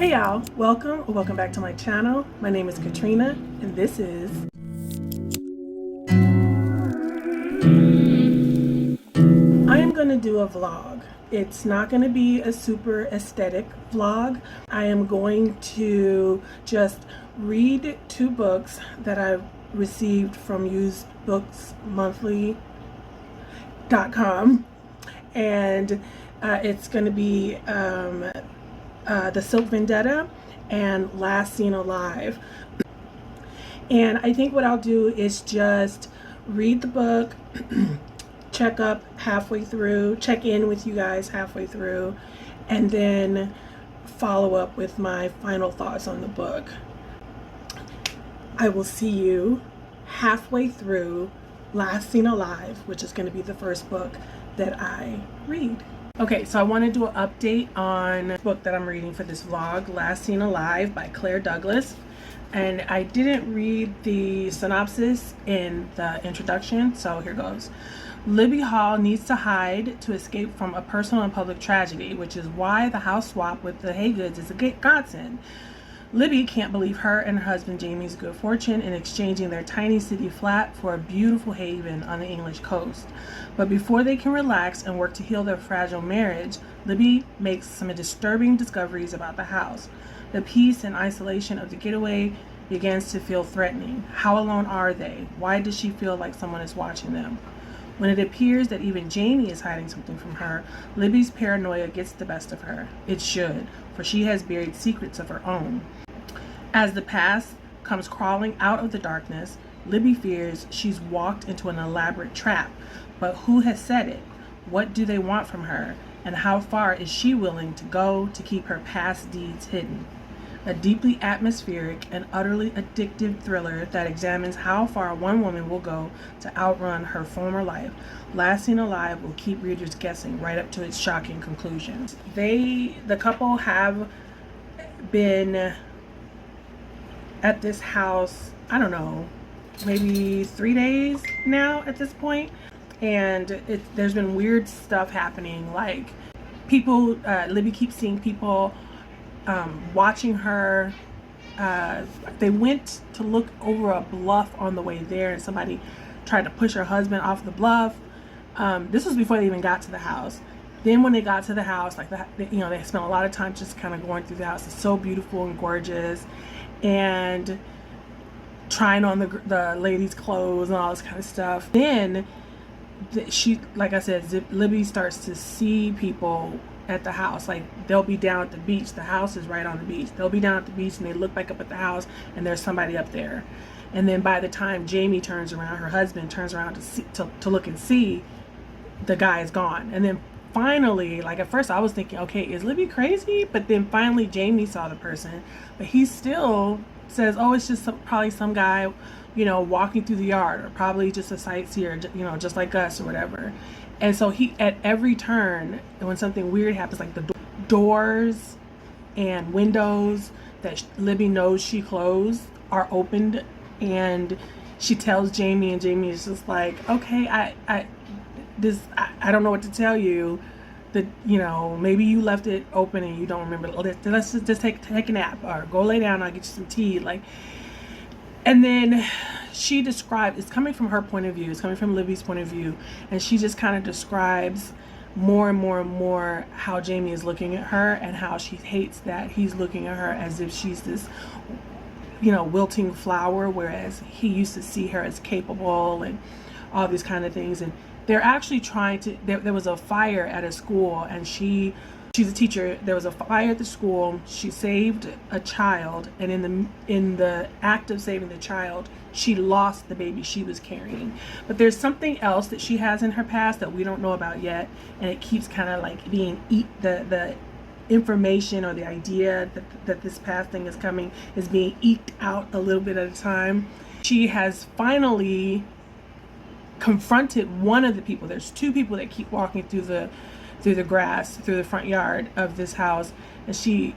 Hey y'all, welcome back to my channel. My name is Katrina and this is I am going to do a vlog. It's not going to be a super aesthetic vlog. I am going to just read two books that I've received from usedbooksmonthly.com, and it's going to be The Silk Vendetta and Last Seen Alive. And I think what I'll do is just read the book, check in with you guys halfway through, and then follow up with my final thoughts on the book. I will see you halfway through Last Seen Alive, which is going to be the first book that I read. Okay, so I want to do an update on the book that I'm reading for this vlog, Last Seen Alive by Claire Douglas. And I didn't read the synopsis in the introduction, so here goes. Libby Hall needs to hide to escape from a personal and public tragedy, which is why the house swap with the Haygoods is a godsend. Libby can't believe her and her husband Jamie's good fortune in exchanging their tiny city flat for a beautiful haven on the English coast. But before they can relax and work to heal their fragile marriage, Libby makes some disturbing discoveries about the house. The peace and isolation of the getaway begins to feel threatening. How alone are they? Why does she feel like someone is watching them? When it appears that even Jamie is hiding something from her, Libby's paranoia gets the best of her. It should, for she has buried secrets of her own. As the past comes crawling out of the darkness, Libby fears she's walked into an elaborate trap. But who has said it? What do they want from her? And how far is she willing to go to keep her past deeds hidden? A deeply atmospheric and utterly addictive thriller that examines how far one woman will go to outrun her former life. Last Seen Alive will keep readers guessing right up to its shocking conclusions. The couple have been at this house, I don't know, maybe 3 days now at this point, and there's been weird stuff happening, like people, Libby keeps seeing people watching her. They went to look over a bluff on the way there, and somebody tried to push her husband off the bluff. This was before they even got to the house. Then when they got to the house, like they spent a lot of time just kind of going through the house. It's so beautiful and gorgeous, and trying on the ladies' clothes and all this kind of stuff. Then she, like I said, Libby starts to see people at the house. Like, they'll be down at the beach. The house is right on the beach. They'll be down at the beach and they look back up at the house and there's somebody up there. And then by the time Jamie turns around, her husband turns around to look and see, the guy is gone. And then finally, like at first I was thinking, okay, is Libby crazy? But then finally Jamie saw the person, but he still says, oh, it's just probably some guy, walking through the yard, or probably just a sightseer, just like us or whatever. And so he, at every turn, when something weird happens, like the doors and windows that Libby knows she closed are opened, and she tells Jamie, and Jamie is just like, okay, I don't know what to tell you. That, maybe you left it open and you don't remember. Let's just take a nap, or go lay down. I'll get you some tea. And then she describes, it's coming from her point of view. It's coming from Libby's point of view, and she just kind of describes more and more and more how Jamie is looking at her, and how she hates that he's looking at her as if she's this, wilting flower, whereas he used to see her as capable and all these kind of things. And they're actually trying to, there was a fire at a school, and she's a teacher. There was a fire at the school. She saved a child, and in the act of saving the child, she lost the baby she was carrying. But there's something else that she has in her past that we don't know about yet, and it keeps kind of like being the information, or the idea that this past thing is coming, is being eked out a little bit at a time. She has finally confronted one of the people. There's two people that keep walking through the grass, through the front yard of this house, and she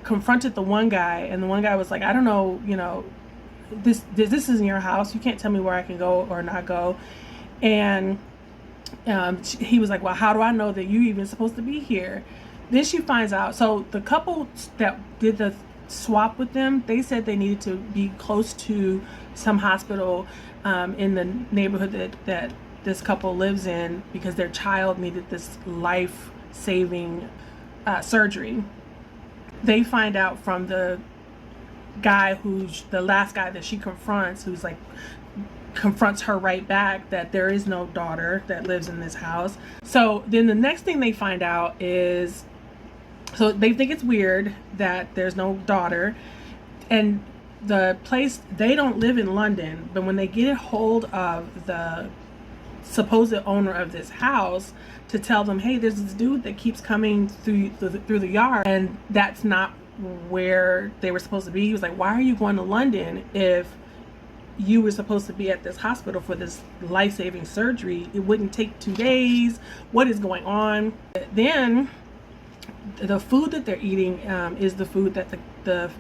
confronted the one guy, and the one guy was like, I don't know, this isn't your house. You can't tell me where I can go or not go. And he was like, well, how do I know that you even supposed to be here? then she finds out. So the couple that did the swap with them, they said they needed to be close to some hospital in the neighborhood that this couple lives in, because their child needed this life-saving surgery. They find out from the guy who's the last guy that she confronts, who's like confronts her right back, that there is no daughter that lives in this house. So then the next thing they find out is, so they think it's weird that there's no daughter, and the place, they don't live in London, but when they get a hold of the supposed owner of this house to tell them, hey, there's this dude that keeps coming through the yard, and that's not where they were supposed to be. He was like, why are you going to London if you were supposed to be at this hospital for this life-saving surgery? It wouldn't take 2 days. What is going on? Then the food that they're eating is the food that the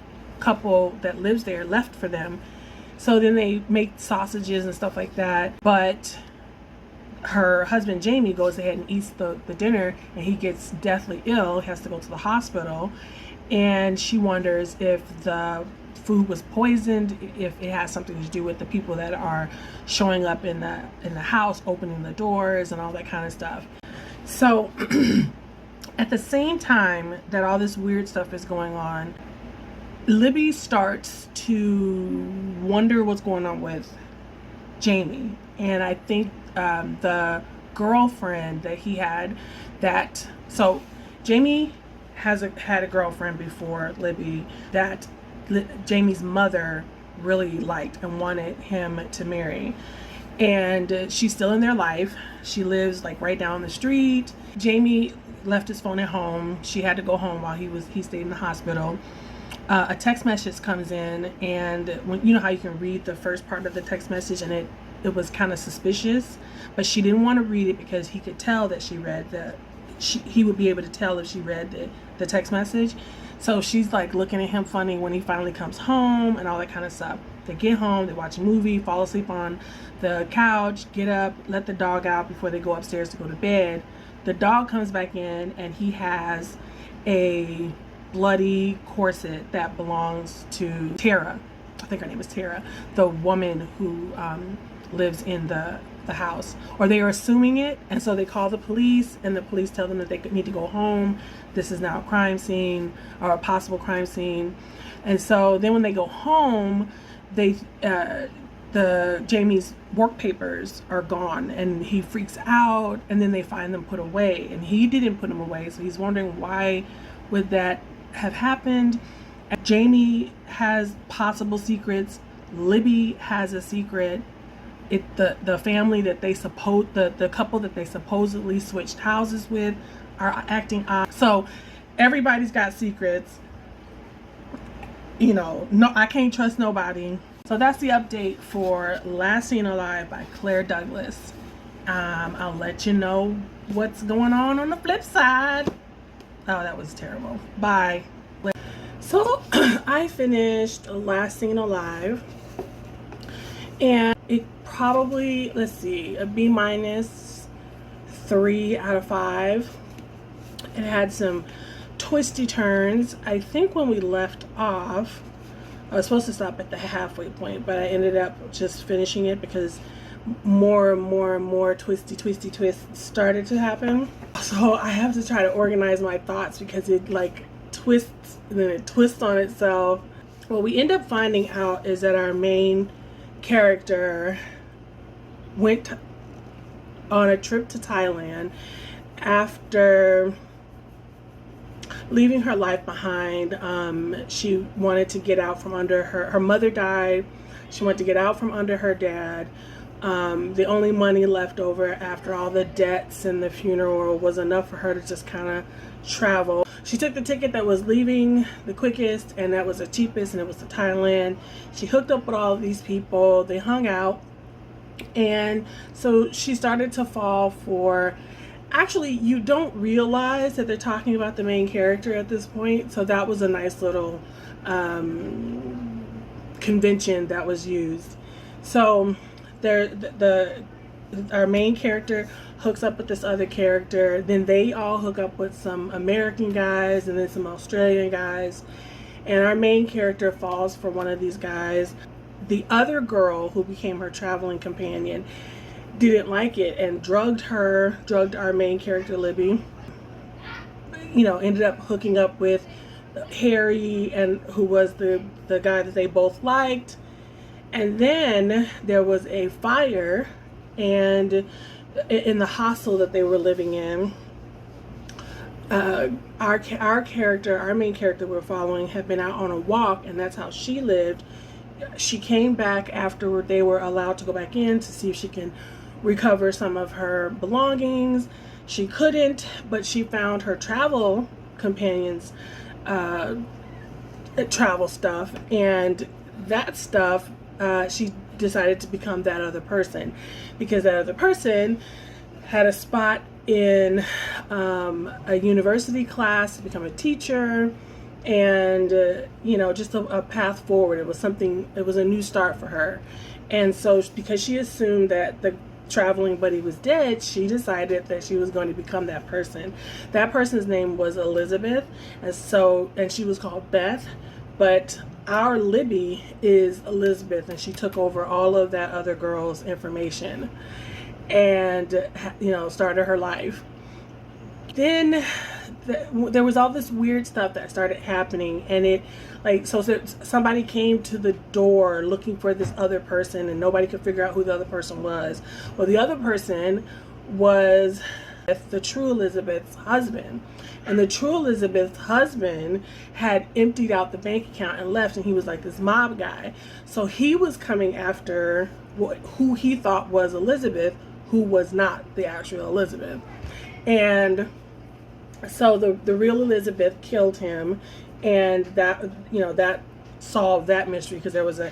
couple that lives there left for them. So then they make sausages and stuff like that, but her husband Jamie goes ahead and eats the dinner, and he gets deathly ill, has to go to the hospital, and she wonders if the food was poisoned, if it has something to do with the people that are showing up in the house, opening the doors and all that kind of stuff. So at the same time that all this weird stuff is going on, Libby starts to wonder what's going on with Jamie. And I think the girlfriend that he had, so Jamie had a girlfriend before Libby that Jamie's mother really liked and wanted him to marry. And she's still in their life. She lives like right down the street. Jamie left his phone at home. She had to go home while he stayed in the hospital. A text message comes in, and when you know how you can read the first part of the text message, and it was kind of suspicious, but she didn't want to read it because he could tell that she read he would be able to tell if she read the text message. So she's like looking at him funny when he finally comes home and all that kind of stuff. They get home, they watch a movie, fall asleep on the couch, get up, let the dog out before they go upstairs to go to bed. The dog comes back in, and he has a bloody corset that belongs to Tara. I think her name is Tara, the woman who lives in the house, or they are assuming it. And so they call the police, and the police tell them that they need to go home. This is now a crime scene, or a possible crime scene. And so then when they go home, Jamie's work papers are gone, and he freaks out, and then they find them put away, and he didn't put them away. So he's wondering, why would that have happened? Jamie has possible secrets. Libby has a secret. The family that they the couple that they supposedly switched houses with are acting odd. So everybody's got secrets. No, I can't trust nobody. So that's the update for Last Seen Alive by Claire Douglas. I'll let you know what's going on the flip side. Oh, that was terrible. Bye. So I finished Last Seen Alive, and it probably, let's see, a B- 3 out of 5. It had some twisty turns. I think when we left off, I was supposed to stop at the halfway point, but I ended up just finishing it because more and more twisty twists started to happen. So I have to try to organize my thoughts because it like twists and then it twists on itself. What we end up finding out is that our main character went on a trip to Thailand after leaving her life behind. She wanted to get out from under her mother died. She wanted to get out from under her dad. The only money left over after all the debts and the funeral was enough for her to just kind of travel. She took the ticket that was leaving the quickest, and that was the cheapest, and it was to Thailand. She hooked up with all of these people. They hung out, and so she started to fall for, actually, you don't realize that they're talking about the main character at this point. So that was a nice little convention that was used. So it our main character hooks up with this other character. Then they all hook up with some American guys and then some Australian guys. And our main character falls for one of these guys. The other girl who became her traveling companion didn't like it and drugged our main character Libby. Ended up hooking up with Harry, and who was the guy that they both liked. And then there was a fire, and in the hostel that they were living in, our character, our main character we're following, had been out on a walk, and that's how she lived. She came back afterward. They were allowed to go back in to see if she can recover some of her belongings. She couldn't, but she found her travel companions travel stuff, and that stuff, she decided to become that other person, because that other person had a spot in a university class to become a teacher, and just a path forward. It was a new start for her. And so because she assumed that the traveling buddy was dead, she decided that she was going to become that person. That person's name was Elizabeth, and she was called Beth, but our Libby is Elizabeth, and she took over all of that other girl's information and started her life. Then there was all this weird stuff that started happening, and somebody came to the door looking for this other person, and nobody could figure out who the other person was. Well, the other person was the true Elizabeth's husband, and the true Elizabeth's husband had emptied out the bank account and left, and he was like this mob guy. So he was coming after who he thought was Elizabeth, who was not the actual Elizabeth. And so the real Elizabeth killed him, and that solved that mystery, because there was a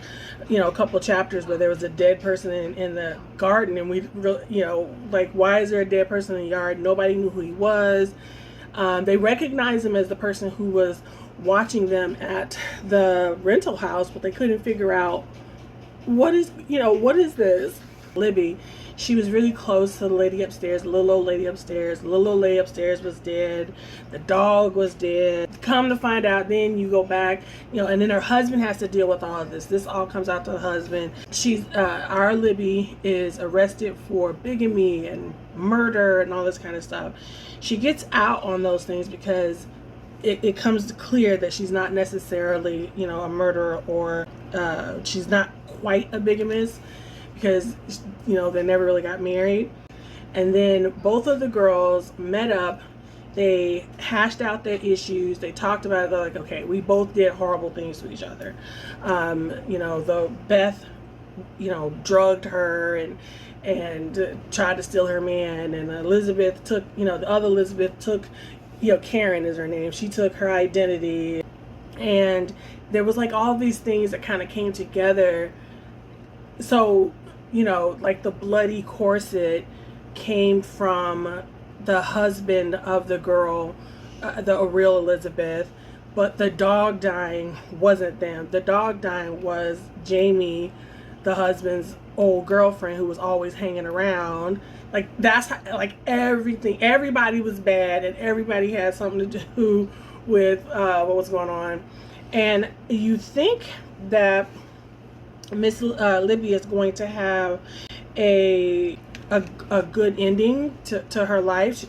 couple of chapters where there was a dead person in the garden, and we why is there a dead person in the yard? Nobody knew who he was. They recognized him as the person who was watching them at the rental house, but they couldn't figure out what is this. Libby, she was really close to the lady upstairs, the little old lady upstairs. The little old lady upstairs was dead. The dog was dead. Come to find out, then you go back, and then her husband has to deal with all of this. This all comes out to the husband. Our Libby is arrested for bigamy and murder and all this kind of stuff. She gets out on those things because it comes clear that she's not necessarily, a murderer, or she's not quite a bigamist, because they never really got married. And then both of the girls met up. They hashed out their issues. They talked about it. They're like, okay, we both did horrible things to each other. The Beth, drugged her and tried to steal her man. And Elizabeth took, the other Elizabeth took, Karen is her name. She took her identity. And there was all these things that kind of came together. So, the bloody corset came from the husband of the girl, the real Elizabeth, but the dog dying wasn't them. The dog dying was Jamie, the husband's old girlfriend, who was always hanging around. That's how, everybody was bad, and everybody had something to do with what was going on. And you think that Miss Libby is going to have a good ending to her life,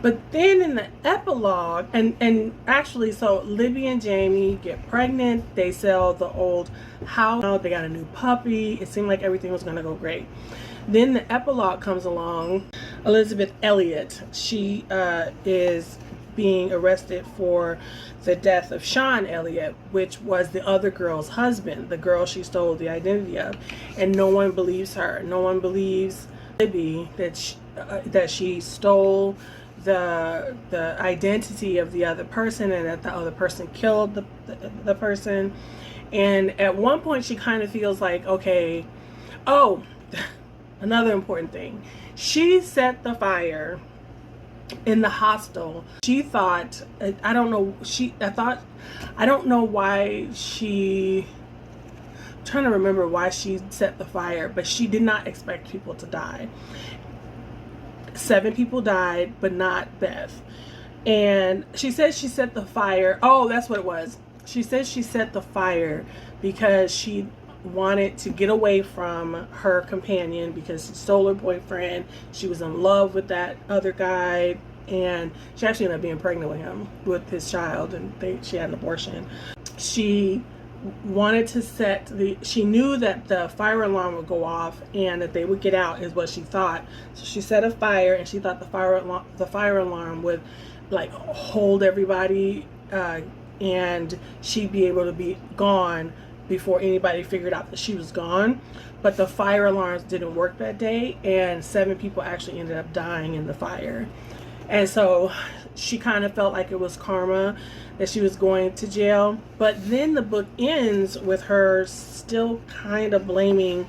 but then in the epilogue, and actually, so Libby and Jamie get pregnant. They sell the old house. They got a new puppy. It seemed like everything was going to go great. Then the epilogue comes along. Elizabeth Elliot, she is being arrested for the death of Sean Elliott, which was the other girl's husband, the girl she stole the identity of. And no one believes her. No one believes Libby that she stole the identity of the other person, and that the other person killed the person. And at one point she kind of feels like, okay, oh, another important thing, she set the fire in the hostel. She thought, I don't know why I'm trying to remember why she set the fire, but she did not expect people to die. 7 people died, but not Beth. And she says she set the fire. Oh, that's what it was. She says she set the fire because she wanted to get away from her companion because she stole her boyfriend. She was in love with that other guy, and she actually ended up being pregnant with him, with his child, and she had an abortion. She wanted to she knew that the fire alarm would go off and that they would get out, is what she thought. So she set a fire, and she thought the fire alarm would like hold everybody, and she'd be able to be gone before anybody figured out that she was gone. But the fire alarms didn't work that day, and 7 people actually ended up dying in the fire. And so she kind of felt like it was karma that she was going to jail. But then the book ends with her still kind of blaming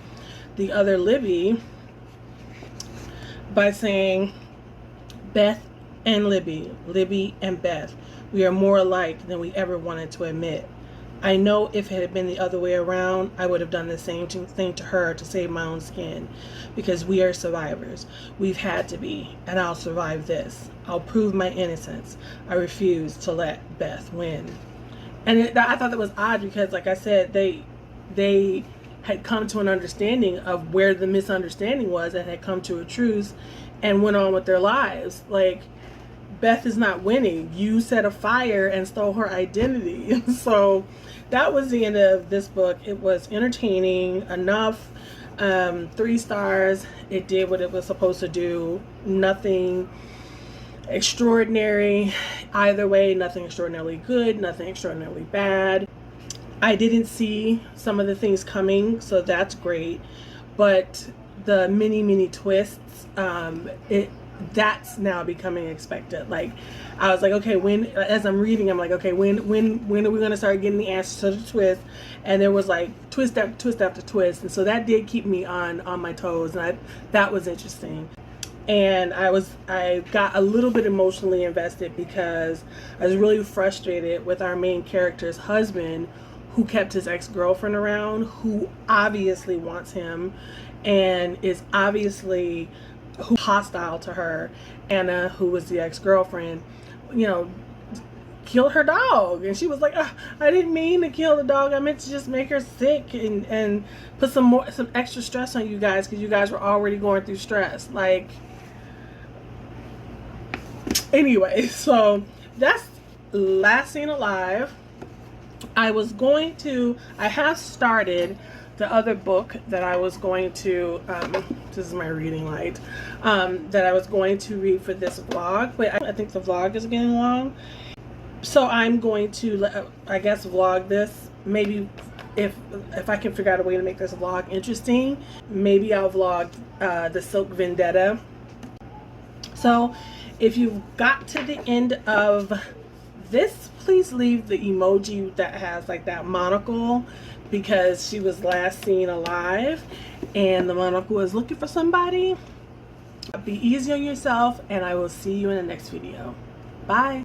the other Libby by saying, Beth and Libby and Beth, we are more alike than we ever wanted to admit. I know if it had been the other way around, I would have done the same thing to her to save my own skin, because we are survivors. We've had to be, and I'll survive this. I'll prove my innocence. I refuse to let Beth win. And I thought that was odd because, like I said, they had come to an understanding of where the misunderstanding was and had come to a truce and went on with their lives. Like, Beth is not winning. You set a fire and stole her identity. So that was the end of this book. It was entertaining enough. 3 stars. It did what it was supposed to do. Nothing extraordinary either way. Nothing extraordinarily good. Nothing extraordinarily bad. I didn't see some of the things coming, so that's great. But the many twists, that's now becoming expected. Like, I was like, okay, when, as I'm reading, I'm like, okay, when are we going to start getting the answers to the twist? And there was like twist after twist after twist, and so that did keep me on my toes, and that was interesting. And I got a little bit emotionally invested because I was really frustrated with our main character's husband, who kept his ex-girlfriend around, who obviously wants him and is obviously hostile to her. Anna, who was the ex-girlfriend, killed her dog, and she was like, I didn't mean to kill the dog, I meant to just make her sick and put some extra stress on you guys because you guys were already going through stress. Like, anyway, so that's Last Seen Alive. I have started the other book that I was going to, this is my reading light, that I was going to read for this vlog, but I think the vlog is getting long. So I'm going to, I guess, vlog this. Maybe if I can figure out a way to make this vlog interesting, maybe I'll vlog the Silk Vendetta. So if you've got to the end of this, please leave the emoji that has like that monocle, because she was last seen alive and the monocle is looking for somebody. Be easy on yourself, and I will see you in the next video. Bye.